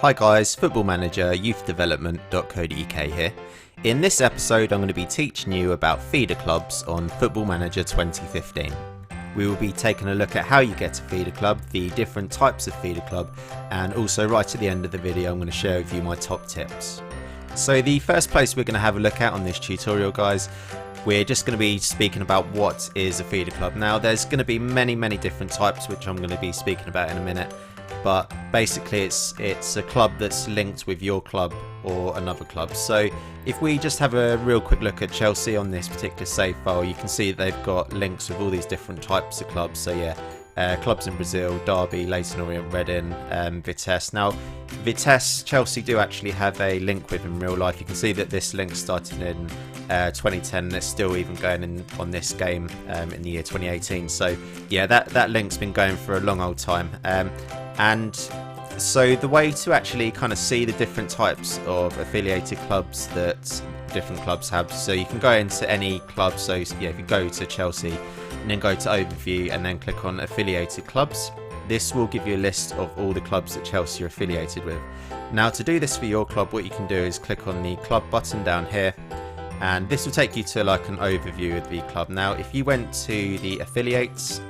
Hi guys, Football-ManagerYouthDevelopment.co.uk here. In this episode I'm going to be teaching you about feeder clubs on Football Manager 2015. We will be taking a look at how you get a feeder club, the different types of feeder club, and also right at the end of the video I'm going to share with you my top tips. So the first place we're going to have a look at on this tutorial, guys, we're just going to be speaking about what is a feeder club. Now there's going to be many different types which I'm going to be speaking about in a minute. But basically it's a club that's linked with your club or another club. So if we just have a real quick look at Chelsea on this particular save file, you can see they've got links with all these different types of clubs. So yeah, clubs in Brazil, Derby, Leyton Orient, Reading, Vitesse. Now Vitesse, Chelsea do actually have a link with in real life. You can see that this link started in 2010 and it's still even going on this game in the year 2018. So yeah, that link's been going for a long old time. And so the way to actually kind of see the different types of affiliated clubs that different clubs have, so you can go into any club. So yeah, if you go to Chelsea and then go to overview and then click on affiliated clubs, this will give you a list of all the clubs that Chelsea are affiliated with. Now to do this for your club, what you can do is click on the club button down here, and this will take you to like an overview of the club. Now if you went to the affiliates,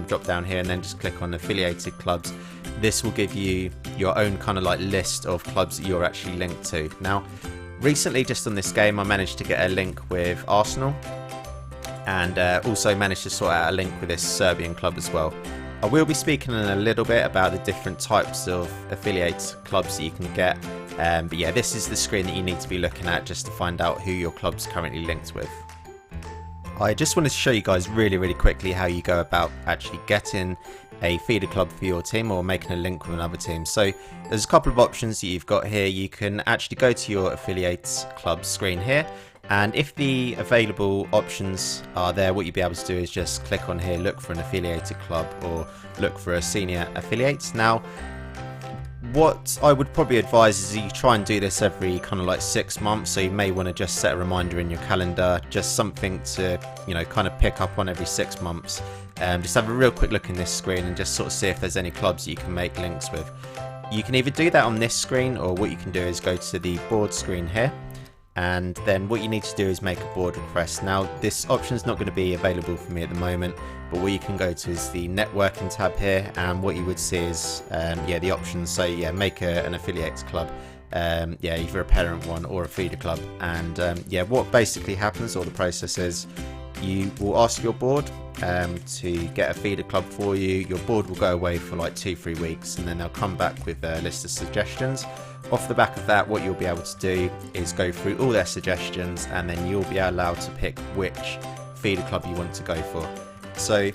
drop down here and then just click on affiliated clubs, this will give you your own kind of like list of clubs that you're actually linked to. Now recently, just on this game, I managed to get a link with Arsenal, and also managed to sort out a link with this Serbian club as well. I will be speaking in a little bit about the different types of affiliate clubs that you can get, but yeah, this is the screen that you need to be looking at just to find out who your club's currently linked with. I just wanted to show you guys really quickly how you go about actually getting a feeder club for your team or making a link with another team. So there's a couple of options that you've got here. You can actually go to your affiliates club screen here, and if the available options are there, what you'll be able to do is just click on here, look for an affiliated club or look for a senior affiliate. Now what I would probably advise is you try and do this every kind of like 6 months, so you may want to just set a reminder in your calendar, just something to, you know, kind of pick up on every 6 months. Just have a real quick look in this screen and just sort of see if there's any clubs you can make links with. You can either do that on this screen, or what you can do is go to the board screen here, and then what you need to do is make a board request. Now this option is not going to be available for me at the moment, but what you can go to is the networking tab here, and what you would see is yeah, the options. So yeah, make an affiliates club, yeah, either a parent one or a feeder club. And yeah, what basically happens, or the process is, you will ask your board to get a feeder club for you. Your board will go away for like 2-3 weeks, and then they'll come back with a list of suggestions. Off the back of that, what you'll be able to do is go through all their suggestions, and then you'll be allowed to pick which feeder club you want to go for. So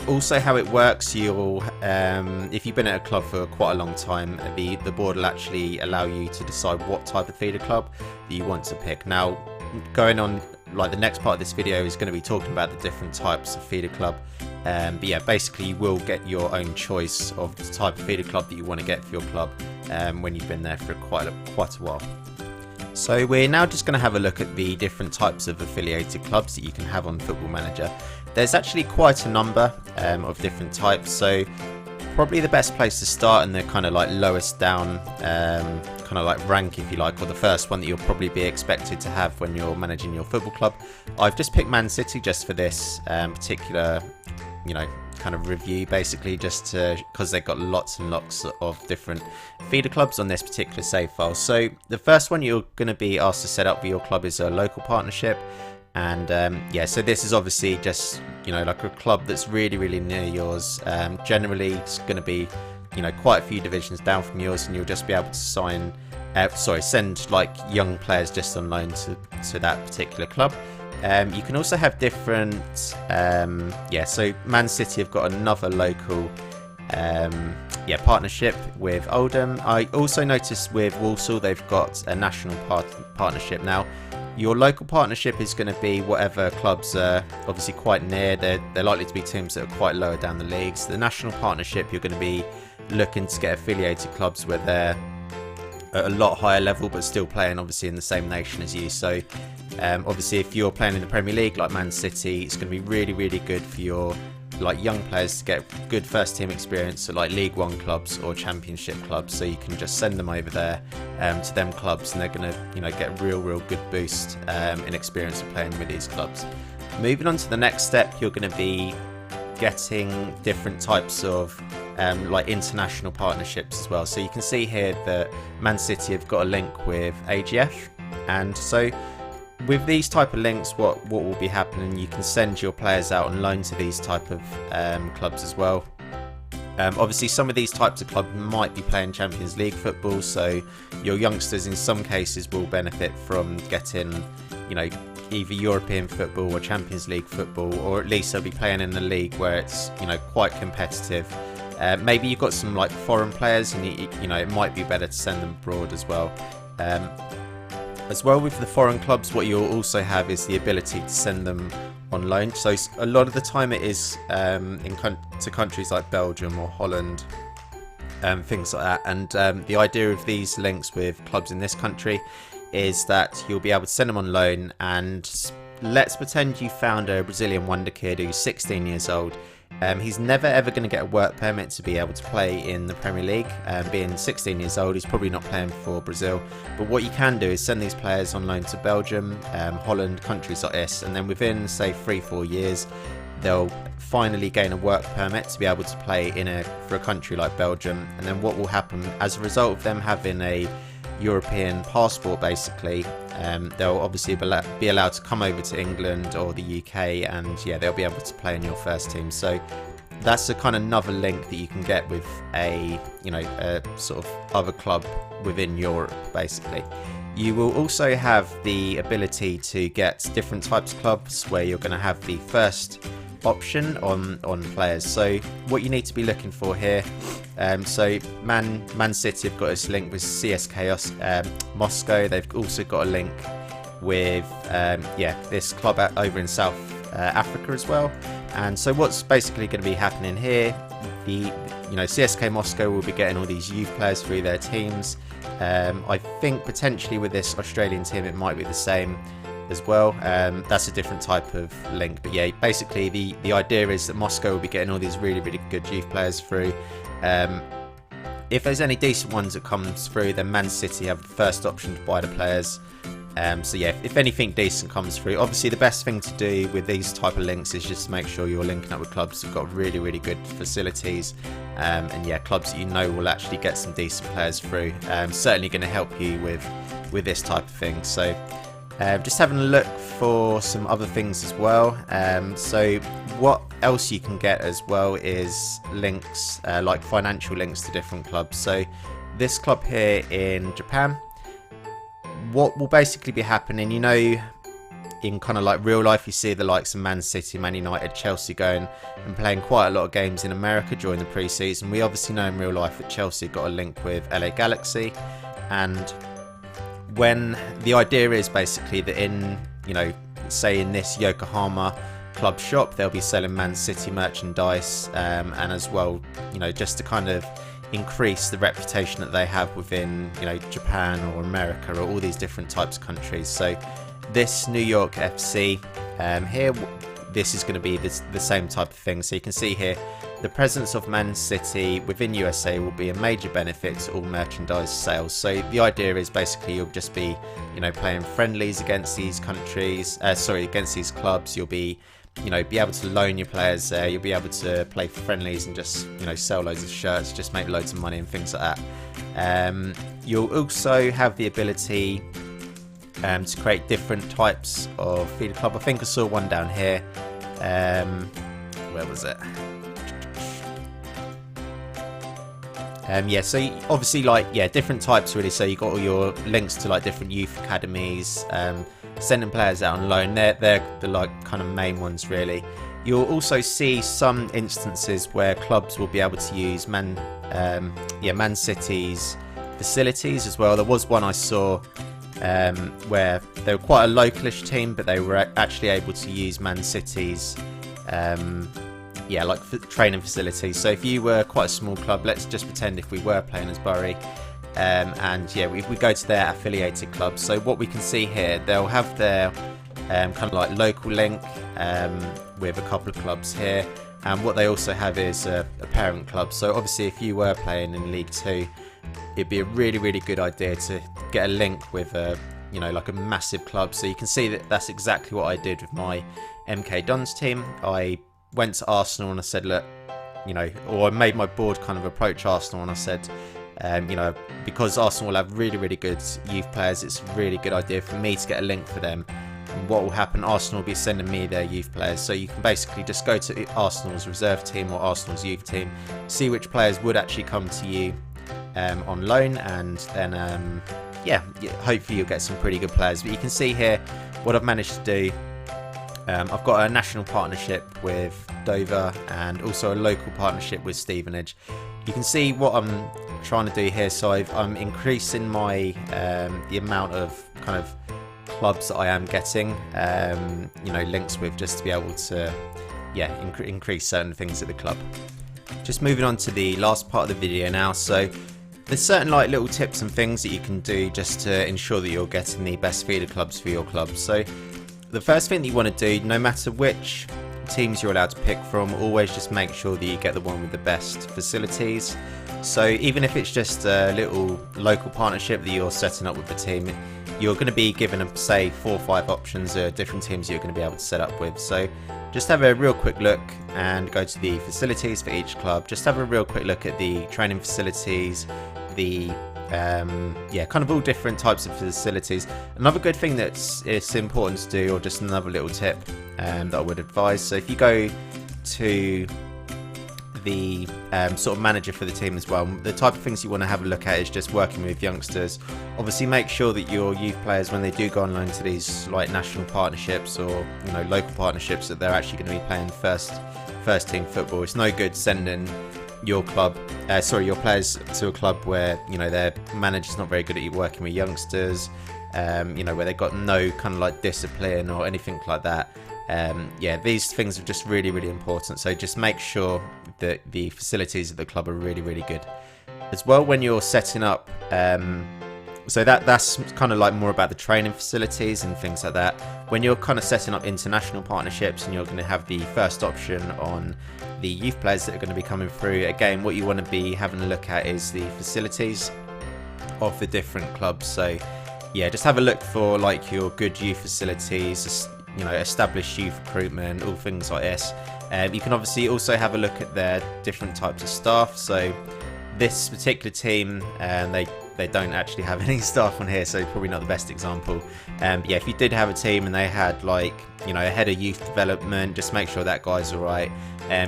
also how it works, you'll if you've been at a club for quite a long time, the board will actually allow you to decide what type of feeder club that you want to pick. Now going on, like the next part of this video is going to be talking about the different types of feeder club, but yeah, basically you will get your own choice of the type of feeder club that you want to get for your club when you've been there for quite a while. So we're now just going to have a look at the different types of affiliated clubs that you can have on Football Manager. There's actually quite a number of different types, so probably the best place to start, and the kind of like lowest down kind of like rank, if you like, or the first one that you'll probably be expected to have when you're managing your football club. I've just picked Man City just for this particular, you know, kind of review, basically, just because they've got lots and lots of different feeder clubs on this particular save file. So the first one you're going to be asked to set up for your club is a local partnership. And yeah, so this is obviously just, you know, like a club that's really near yours. Generally it's going to be, you know, quite a few divisions down from yours, and you'll just be able to send like young players just on loan to that particular club. You can also have different yeah, so Man City have got another local yeah, partnership with Oldham. I also noticed with Walsall they've got a national partnership. Now your local partnership is going to be whatever clubs are obviously quite near. They're likely to be teams that are quite lower down the leagues. The national partnership, you're going to be looking to get affiliated clubs where they're at a lot higher level but still playing obviously in the same nation as you. So obviously if you're playing in the Premier League like Man City, it's going to be really good for your like young players to get good first team experience at like League One clubs or Championship clubs. So you can just send them over there to them clubs, and they're going to get a real good boost in experience of playing with these clubs. Moving on to the next step, you're going to be getting different types of like international partnerships as well. So you can see here that Man City have got a link with AGF, and so with these type of links, what will be happening, you can send your players out on loan to these type of clubs as well. Obviously some of these types of clubs might be playing Champions League football, so your youngsters in some cases will benefit from getting either European football or Champions League football, or at least they'll be playing in a league where it's quite competitive. Maybe you've got some like foreign players, and it might be better to send them abroad as well. As well with the foreign clubs, what you'll also have is the ability to send them on loan. So a lot of the time it is to countries like Belgium or Holland, things like that. And the idea of these links with clubs in this country is that you'll be able to send them on loan, and let's pretend you found a Brazilian wonder kid who's 16 years old. He's never ever going to get a work permit to be able to play in the Premier League. Being 16 years old, he's probably not playing for Brazil. But what you can do is send these players on loan to Belgium, Holland, countries like this, and then within say 3-4 years, they'll finally gain a work permit to be able to play for a country like Belgium. And then what will happen as a result of them having a European passport, basically, they'll obviously be allowed to come over to England or the UK, and they'll be able to play in your first team. So that's a kind of another link that you can get with a sort of other club within Europe, basically. You will also have the ability to get different types of clubs where you're going to have the first option on players. So what you need to be looking for here, so Man City have got this link with CSKA Moscow. They've also got a link with this club over in South Africa as well. And so what's basically going to be happening here, the CSKA Moscow will be getting all these youth players through their teams. I think potentially with this Australian team it might be the same as well. That's a different type of link, but basically the idea is that Moscow will be getting all these really good youth players through. If there's any decent ones that comes through, then Man City have the first option to buy the players. If anything decent comes through, obviously the best thing to do with these type of links is just to make sure you're linking up with clubs who've got really good facilities, and clubs that will actually get some decent players through. Certainly going to help you with this type of thing. So just having a look for some other things as well. So what else you can get as well is links, like financial links to different clubs. So this club here in Japan, what will basically be happening, in kind of like real life, you see the likes of Man City, Man United, Chelsea going and playing quite a lot of games in America during the pre-season. We obviously know in real life that Chelsea got a link with LA Galaxy, and when the idea is basically that in this Yokohama club shop, they'll be selling Man City merchandise, and as well just to kind of increase the reputation that they have within Japan or America or all these different types of countries. So this New York FC here, this is going to be the same type of thing. So you can see here the presence of Man City within USA will be a major benefit to all merchandise sales. So the idea is basically you'll just be playing friendlies against these countries, against these clubs. You'll be be able to loan your players there. You'll be able to play for friendlies and just sell loads of shirts, just make loads of money and things like that. You'll also have the ability to create different types of feeder club. I think I saw one down here. Where was it? So obviously different types really. So you got all your links to different youth academies, sending players out on loan. They're the kind of main ones really. You'll also see some instances where clubs will be able to use Man City's facilities as well. There was one I saw where they were quite a localish team, but they were actually able to use Man City's training facilities. So if you were quite a small club, let's just pretend if we were playing as Bury, if we go to their affiliated clubs, so what we can see here, they'll have their kind of local link with a couple of clubs here, and what they also have is a parent club. So obviously if you were playing in League 2, it'd be a really good idea to get a link with a, you know, like a massive club. So you can see that that's exactly what I did with my MK Dons team. I went to Arsenal and I said, look, you know, or I made my board kind of approach Arsenal and I said, you know, because Arsenal will have really good youth players, it's a really good idea for me to get a link for them. And what will happen, Arsenal will be sending me their youth players, so you can basically just go to Arsenal's reserve team or Arsenal's youth team, see which players would actually come to you on loan, and then yeah, hopefully you'll get some pretty good players. But you can see here what I've managed to do. I've got a national partnership with Dover and also a local partnership with Stevenage. You can see what I'm trying to do here. So I'm increasing my the amount of kind of clubs that I am getting, you know, links with, just to be able to, yeah, increase certain things at the club. Just moving on to the last part of the video now. So there's certain like little tips and things that you can do just to ensure that you're getting the best feeder clubs for your club. So the first thing that you want to do, no matter which teams you're allowed to pick from, always just make sure that you get the one with the best facilities. So even if it's just a little local partnership that you're setting up with the team, you're going to be given, say, 4 or 5 options of different teams you're going to be able to set up with. So just have a real quick look and go to the facilities for each club. Just have a real quick look at the training facilities, the yeah, kind of all different types of facilities. Another good thing it's important to do, or just another little tip that I would advise. So if you go to the sort of manager for the team as well, the type of things you want to have a look at is just working with youngsters. Obviously make sure that your youth players, when they do go on loan to these like national partnerships or, you know, local partnerships, that they're actually going to be playing first team football. It's no good sending your club, your players to a club where, you know, their manager's not very good at working with youngsters, you know, where they've got no kind of like discipline or anything like that. Yeah, these things are just really important. So just make sure that the facilities of the club are really good. As well, when you're setting up, so that's kind of like more about the training facilities and things like that. When you're kind of setting up international partnerships and you're going to have the first option on the youth players that are going to be coming through, again, what you want to be having a look at is the facilities of the different clubs. So yeah, just have a look for like your good youth facilities, you know, established youth recruitment, all things like this. You can obviously also have a look at their different types of staff. So this particular team, they don't actually have any staff on here, so probably not the best example. But yeah, if you did have a team and they had, like, you know, a head of youth development, just make sure that guy's all right.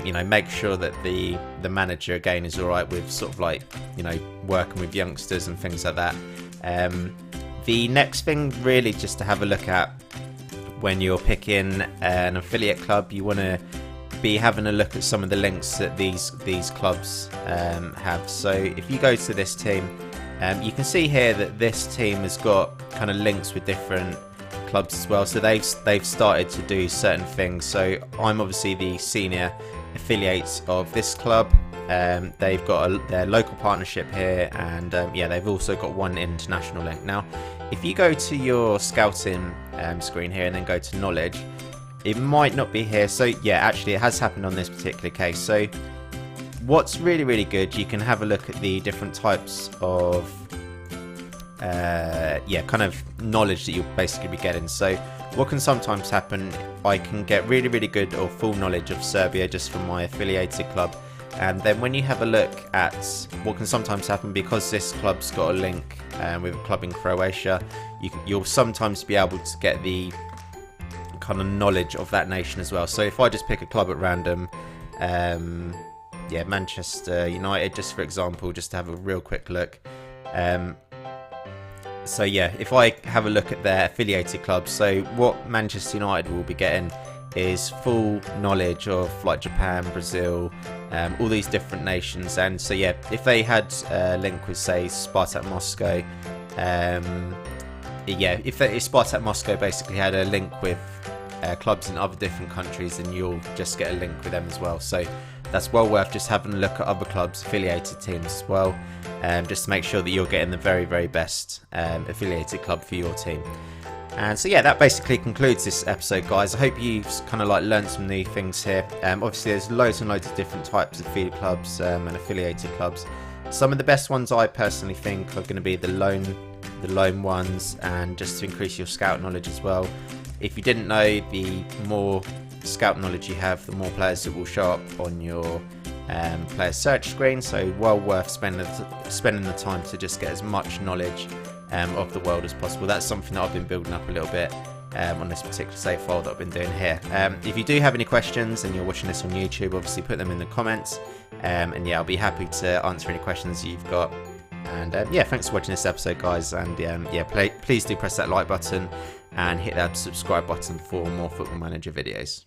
You know, make sure that the manager again is all right with sort of like, you know, working with youngsters and things like that. The next thing really just to have a look at when you're picking an affiliate club, you want to be having a look at some of the links that these clubs have. So if you go to this team, you can see here that this team has got kind of links with different clubs as well. So they've started to do certain things. So I'm obviously the senior affiliate of this club. They've got their local partnership here, and yeah, they've also got one international link. Now, if you go to your scouting screen here and then go to knowledge, it might not be here. So yeah, actually it has happened on this particular case. So what's really good, you can have a look at the different types of yeah, kind of knowledge that you'll basically be getting. So what can sometimes happen, I can get really good or full knowledge of Serbia just from my affiliated club. And then when you have a look at what can sometimes happen, because this club's got a link with a club in Croatia, you'll sometimes be able to get the kind of knowledge of that nation as well. So if I just pick a club at random, yeah, Manchester United, just for example, just to have a real quick look. So yeah, if I have a look at their affiliated clubs, so what Manchester United will be getting is full knowledge of like Japan, Brazil, all these different nations. And so yeah, if they had a link with, say, Spartak Moscow, yeah, if Spartak Moscow basically had a link with clubs in other different countries, then you'll just get a link with them as well. So that's well worth just having a look at other clubs' affiliated teams as well, just to make sure that you're getting the very best affiliated club for your team. And so yeah, that basically concludes this episode, guys. I hope you've kind of like learned some new things here. Obviously there's loads and loads of different types of feeder clubs and affiliated clubs. Some of the best ones I personally think are going to be the loan ones, and just to increase your scout knowledge as well. If you didn't know, the more scout knowledge you have, the more players that will show up on your player search screen, so well worth spending the time to just get as much knowledge of the world as possible. That's something that I've been building up a little bit on this particular save file that I've been doing here. If you do have any questions and you're watching this on YouTube, obviously put them in the comments, and yeah, I'll be happy to answer any questions you've got. And yeah, thanks for watching this episode, guys, and yeah, please do press that like button and hit that subscribe button for more Football Manager videos.